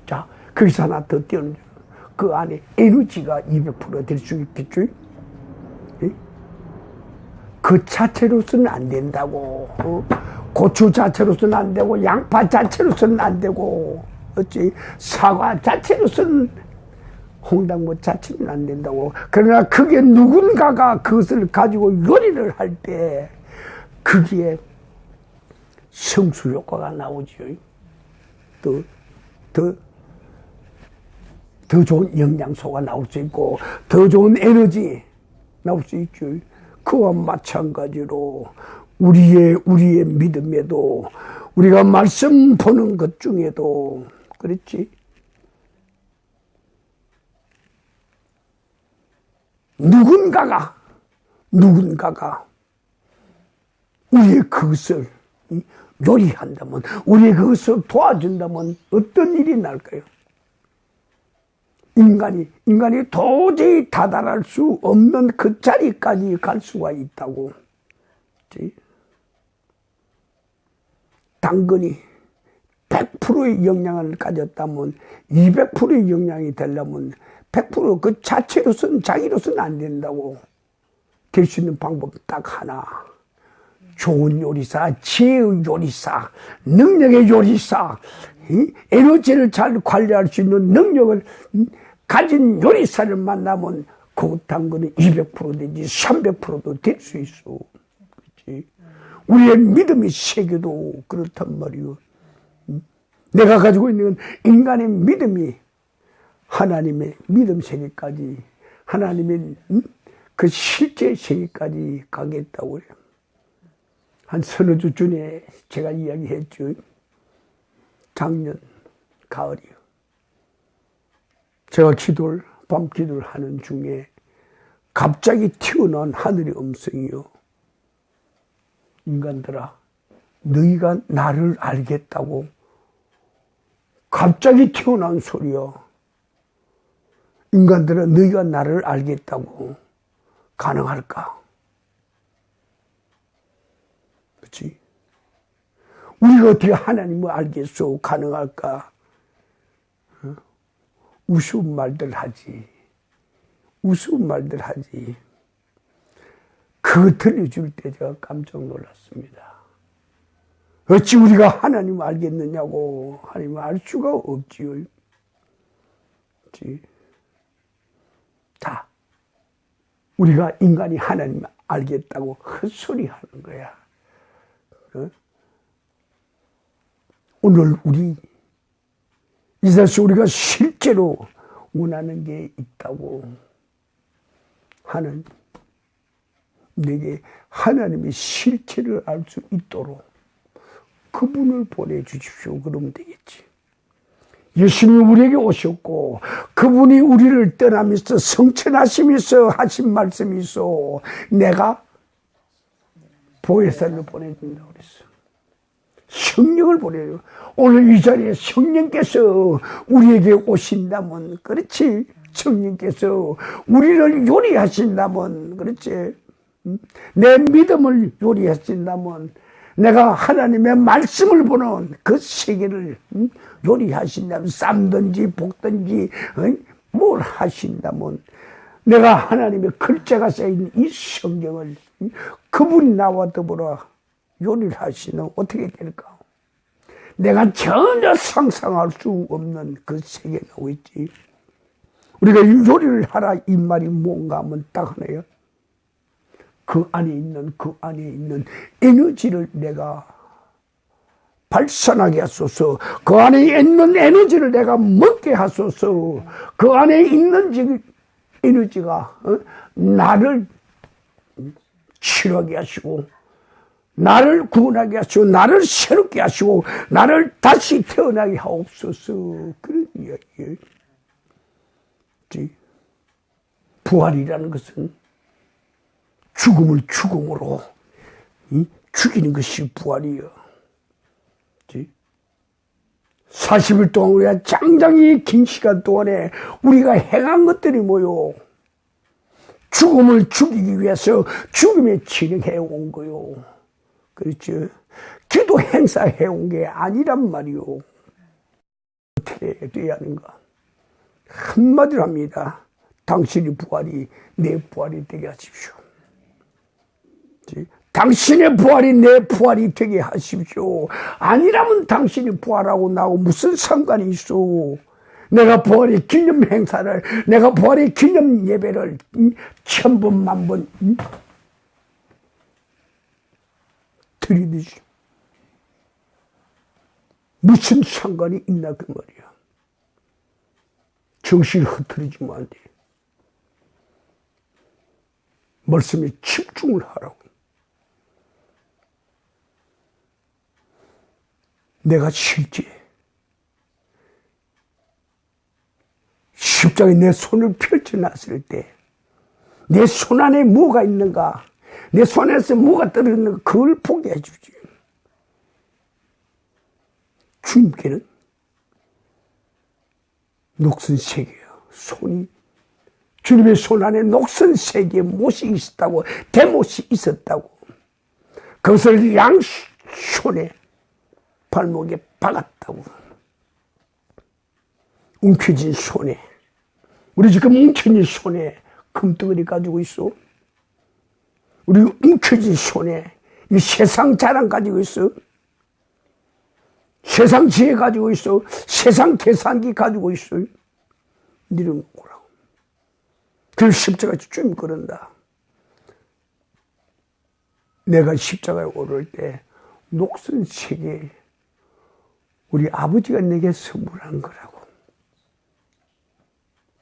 자, 거기서 하나 더 띄우는, 그 안에 에너지가 200% 될 수 있겠죠? 그 자체로서는 안 된다고. 고추 자체로서는 안 되고, 양파 자체로서는 안 되고, 그렇지? 사과 자체로서는, 홍당무 자체는 안 된다고. 그러나 그게 누군가가 그것을 가지고 요리를 할 때 거기에 성수 효과가 나오죠. 더 좋은 영양소가 나올 수 있고 더 좋은 에너지 나올 수 있죠. 그와 마찬가지로 우리의 믿음에도, 우리가 말씀 보는 것 중에도 그렇지. 누군가가 우리의 그것을 요리한다면, 우리의 그것을 도와준다면 어떤 일이 날까요? 인간이 도저히 다다를 수 없는 그 자리까지 갈 수가 있다고. 당근이 100%의 영양을 가졌다면 200%의 영양이 되려면 100%그 자체로서는, 자기로서는 안 된다고. 될 수 있는 방법 딱 하나. 좋은 요리사, 지혜의 요리사, 능력의 요리사, 에너지를 잘 관리할 수 있는 능력을 가진 요리사를 만나면 그 당근은 200% 되지 300%도 될 수 있어. 그렇지? 우리의 믿음의 세계도 그렇단 말이요. 내가 가지고 있는 인간의 믿음이 하나님의 믿음 세계까지, 하나님의 그 실제 세계까지 가겠다고 그래요. 한 서너 주 전에 제가 이야기했죠. 작년 가을이요. 제가 밤 기도를 하는 중에 갑자기 튀어나온 하늘의 음성이요. 인간들아, 너희가 나를 알겠다고. 갑자기 튀어나온 소리요. 인간들아, 너희가 나를 알겠다고. 가능할까? 그렇지? 우리가 어떻게 하나님을 알겠소? 가능할까? 우스운 말들 하지. 우스운 말들 하지. 그거 들려줄 때 제가 깜짝 놀랐습니다. 어찌 우리가 하나님을 알겠느냐고. 하나님을 알 수가 없지요. 그렇지? 자, 우리가 인간이 하나님을 알겠다고 헛소리 하는 거야. 어? 오늘 이 세상 우리가 실제로 원하는 게 있다고 하는, 내게 하나님의 실체를 알 수 있도록 그분을 보내주십시오. 그러면 되겠지. 예수님이 우리에게 오셨고 그분이 우리를 떠나면서 성천하시면서 하신 말씀이 있어. 내가 보혜사를 보내준다고 그랬어. 성령을 보내요. 오늘 이 자리에 성령께서 우리에게 오신다면, 그렇지. 성령께서 우리를 요리하신다면, 그렇지. 내 믿음을 요리하신다면, 내가 하나님의 말씀을 보는 그 세계를 요리하신다면, 삶든지 볶든지 뭘 하신다면, 내가 하나님의 글자가 쌓인 이 성경을 그분이 나와 더불어 요리를 하시면 어떻게 될까? 내가 전혀 상상할 수 없는 그 세계가 나오고 있지. 우리가 요리를 하라 이 말이 뭔가 하면 딱 하나요. 그 안에 있는 에너지를 내가 발산하게 하소서. 그 안에 있는 에너지를 내가 먹게 하소서. 그 안에 있는 에너지가 나를 치료하게 하시고, 나를 구원하게 하시고, 나를 새롭게 하시고, 나를 다시 태어나게 하옵소서. 그런 이야기예요. 부활이라는 것은 죽음을 죽음으로 죽이는 것이 부활이에요. 40일 동안 우리가 장장히 긴 시간 동안에 우리가 행한 것들이 뭐요? 죽음을 죽이기 위해서 죽음에 진행해 온 거요. 그렇죠? 기도 행사해 온 게 아니란 말이요. 어떻게 돼야 하는가? 한마디로 합니다. 당신의 부활이 내 부활이 되게 하십시오. 당신의 부활이 내 부활이 되게 하십시오. 아니라면 당신이 부활하고 나하고 무슨 상관이 있어? 내가 부활의 기념 행사를, 내가 부활의 기념 예배를 1000번, 10,000번 드리듯이 무슨 상관이 있나 그 말이야. 정신을 흐트리지면 안 돼. 말씀에 집중을 하라고. 내가 실제 십자가에 내 손을 펼쳐놨을 때 내 손 안에 뭐가 있는가, 내 손에서 뭐가 떨어지는가, 그걸 보게 해주지. 주님께는 녹슨 세계예요. 손이, 주님의 손 안에 녹슨 세계에 못이 있었다고, 대못이 있었다고. 그것을 양손에 발목에 박았다고. 움켜진 손에, 우리 지금 움켜진 손에 금덩어리 가지고 있어. 우리 움켜진 손에 이 세상 자랑 가지고 있어. 세상 지혜 가지고 있어. 세상 계산기 가지고 있어. 내려놓으라고. 그래서 십자가에 쭉 그런다. 내가 십자가에 오를 때 녹슨 세계, 우리 아버지가 내게 선물한 거라고.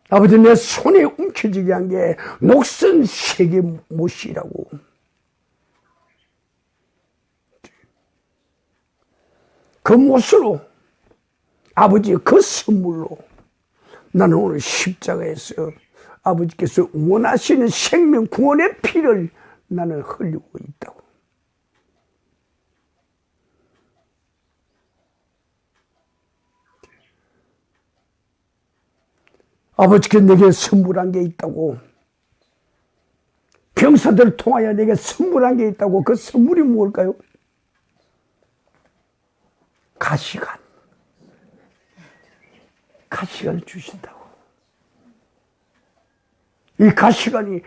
아버지, 내 손에 움켜지게 한 게 녹슨 세계 못이라고. 그 못으로, 아버지의 그 선물로 나는 오늘 십자가에서 아버지께서 원하시는 생명 구원의 피를 나는 흘리고 있다고. 아버지께 내게 선물한 게 있다고. 병사들을 통하여 내게 선물한 게 있다고. 그 선물이 무엇일까요? 가시관. 가시관을 주신다고. 이 가시관이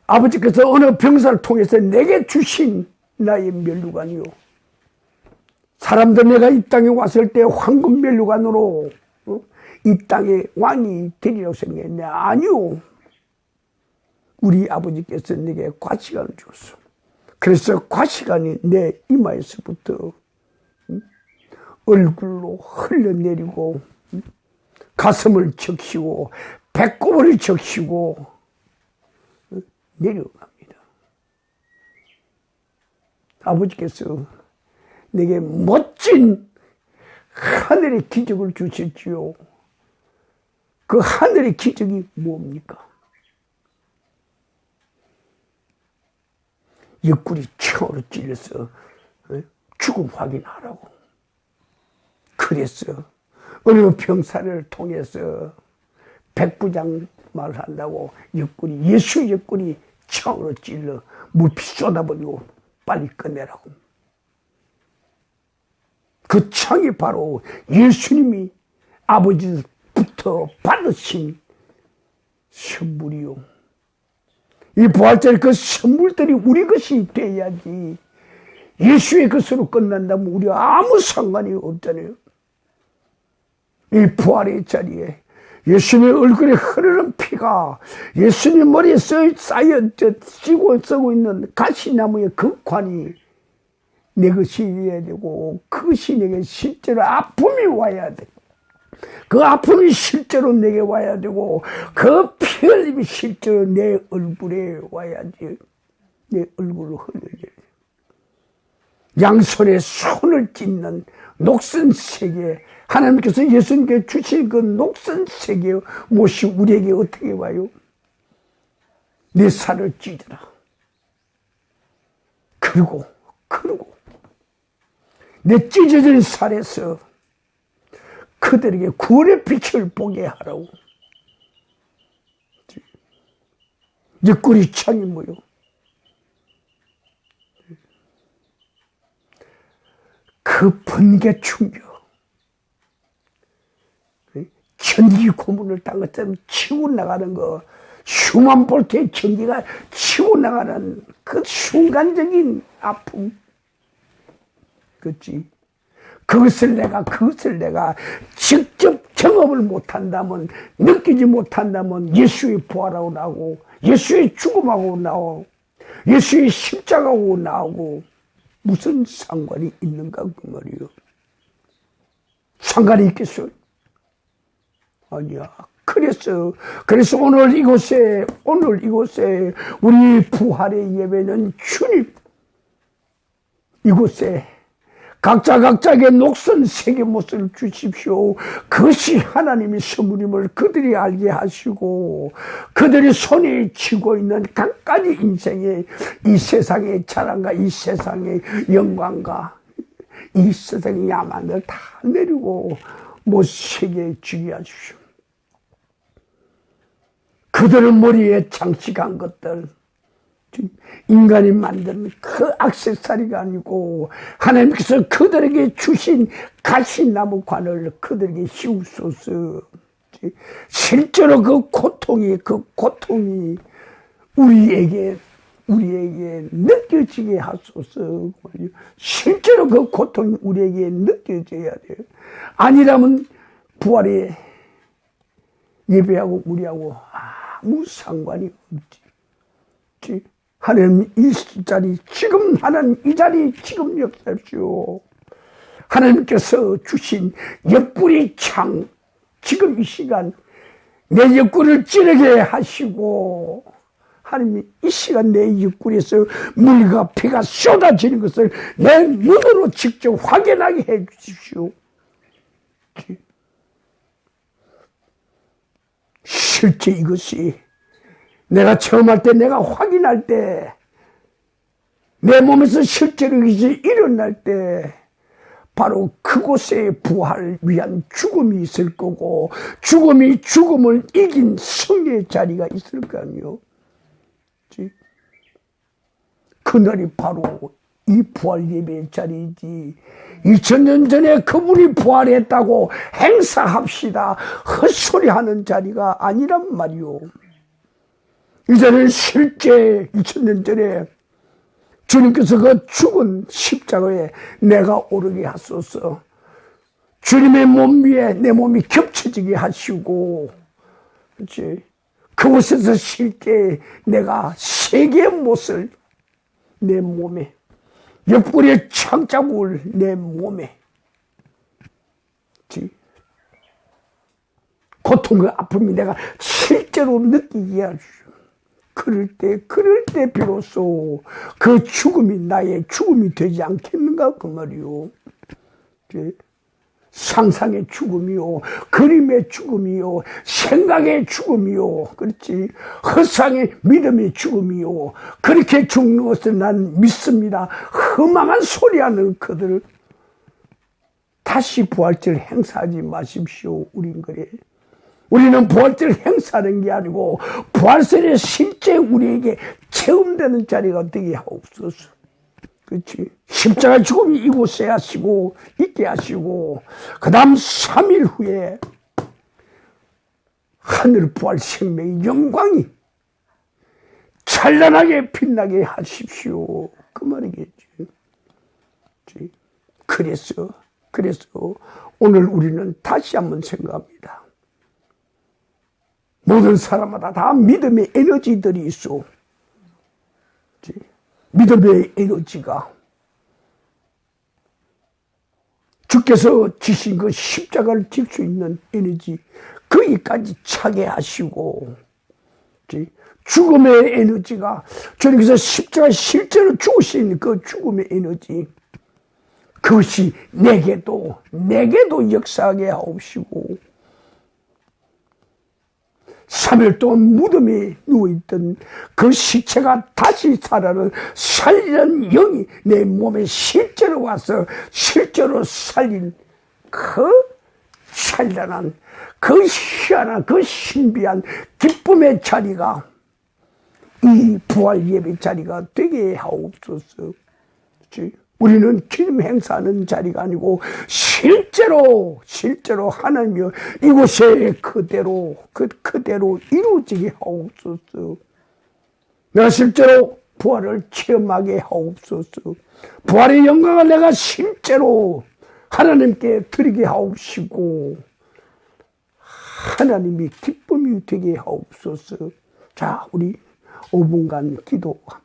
아버지께서 어느 병사를 통해서 내게 주신 나의 면류관이요. 사람들 내가 이 땅에 왔을 때 황금 면류관으로 이 땅에 왕이 되리라고 생각했네. 아니요. 우리 아버지께서 내게 과시관을 줬어. 그래서 과시관이 내 이마에서부터 얼굴로 흘러내리고 가슴을 적시고 배꼽을 적시고 내려갑니다. 아버지께서 내게 멋진 하늘의 기적을 주셨지요. 그 하늘의 기적이 뭡니까? 옆구리 창으로 찔려서 죽음 확인하라고. 그래서 어느 병사를 통해서 백부장 말한다고 예수 옆구리 창으로 찔러 물피 쏟아버리고 빨리 끝내라고. 그 창이 바로 예수님이 아버지부터 받으신 선물이요. 이 부활절 그 선물들이 우리 것이 돼야지. 예수의 것으로 끝난다면 우리와 아무 상관이 없잖아요. 이 부활의 자리에 예수님의 얼굴에 흐르는 피가 예수님 머리에 쌓여 쓰고 있는 가시나무의 그 관이 내 것이 되어야 되고, 그것이 내게 실제로 아픔이 와야 돼. 그 아픔이 실제로 내게 와야 되고, 그 피 흘림이 실제로 내 얼굴에 와야지. 내 얼굴로 흘려야 돼. 양손에 손을 찢는 녹슨 세계, 하나님께서 예수님께 주신 그 녹슨 세계 못이 우리에게 어떻게 와요? 내 살을 찢어라. 그리고 내 찢어진 살에서 그들에게 구원의 빛을 보게 하라고. 옆구리 창이 뭐요? 그 번개 충격, 전기 고문을 딴 것처럼 치고 나가는 거, 수만 볼트의 전기가 치고 나가는 그 순간적인 아픔, 그렇지? 그것을 내가 직접 경험을 못한다면, 느끼지 못한다면 예수의 부활하고 나오고, 예수의 죽음하고 나오고, 예수의 십자가하고 나오고 무슨 상관이 있는가 그 말이요. 상관이 있겠어요? 아니야. 그래서 오늘 이곳에 우리 부활의 예배는 주님 이곳에 각자에게 녹슨 세계 못을 주십시오. 그것이 하나님의 선물임을 그들이 알게 하시고, 그들이 손에 쥐고 있는 각가지 인생의 이 세상의 자랑과 이 세상의 영광과 이 세상의 야만을 다 내리고 못세게 쥐게 하십시오. 그들의 머리에 장식한 것들, 인간이 만든 그 액세서리가 아니고 하나님께서 그들에게 주신 가시나무 관을 그들에게 씌우소서. 실제로 그 고통이 우리에게 느껴지게 하소서. 실제로 그 고통이 우리에게 느껴져야 돼요. 아니라면 부활의 예배하고 우리하고 아무 상관이 없지. 하나님 이 자리 지금 역사하십시오. 하나님께서 주신 옆구리 창, 지금 이 시간 내 옆구리를 찌르게 하시고, 하나님이 이 시간 내 옆구리에서 물과 피가 쏟아지는 것을 내 눈으로 직접 확인하게 해 주십시오. 실제 이것이 내가 처음 할 때, 내가 확인할 때, 내 몸에서 실제로 이것이 일어날 때, 바로 그곳에 부활을 위한 죽음이 있을 거고, 죽음이 죽음을 이긴 승리의 자리가 있을 거 아니에요. 그날이 바로 이 부활 예배의 자리이지. 2000년 전에 그분이 부활했다고 행사합시다, 헛소리하는 자리가 아니란 말이요. 이제는 실제 2000년 전에 주님께서 그 죽은 십자가에 내가 오르게 하소서. 주님의 몸 위에 내 몸이 겹쳐지게 하시고, 그렇지? 그곳에서 실제 내가 세 개의 못을 내 몸에, 옆구리에 창자국을 내 몸에, 고통과 아픔이 내가 실제로 느끼게 하시오. 그럴 때 비로소 그 죽음이 나의 죽음이 되지 않겠는가 그 말이요. 상상의 죽음이요, 그림의 죽음이요, 생각의 죽음이요, 그렇지, 허상의 믿음의 죽음이요. 그렇게 죽는 것을 난 믿습니다. 험한 소리하는 그들 다시 부활절 행사하지 마십시오. 우린 그래. 우리는 부활절 행사하는 게 아니고 부활절에 실제 우리에게 체험되는 자리가 되게 하옵소서. 그렇지. 십자가 죽음이 이곳에 하시고 있게 하시고 그 다음 3일 후에 하늘 부활 생명의 영광이 찬란하게 빛나게 하십시오. 그 말이겠지. 그래서 오늘 우리는 다시 한번 생각합니다. 모든 사람마다 다 믿음의 에너지들이 있어. 믿음의 에너지가 주께서 지신 그 십자가를 질 수 있는 에너지 거기까지 차게 하시고 죽음의 에너지가 주님께서 십자가 실제로 죽으신 그 죽음의 에너지 그것이 내게도 역사하게 하옵시고 3일 동안 무덤에 누워있던 그 시체가 다시 살리는 영이 내 몸에 실제로 와서 실제로 살린 그 찬란한 그 희한한 그 신비한 기쁨의 자리가 이 부활 예배 자리가 되게 하옵소서. 우리는 기름 행사하는 자리가 아니고 실제로 하나님이여 이곳에 그대로 이루어지게 하옵소서. 내가 실제로 부활을 체험하게 하옵소서. 부활의 영광을 내가 실제로 하나님께 드리게 하옵시고 하나님이 기쁨이 되게 하옵소서. 자, 우리 5분간 기도합니다.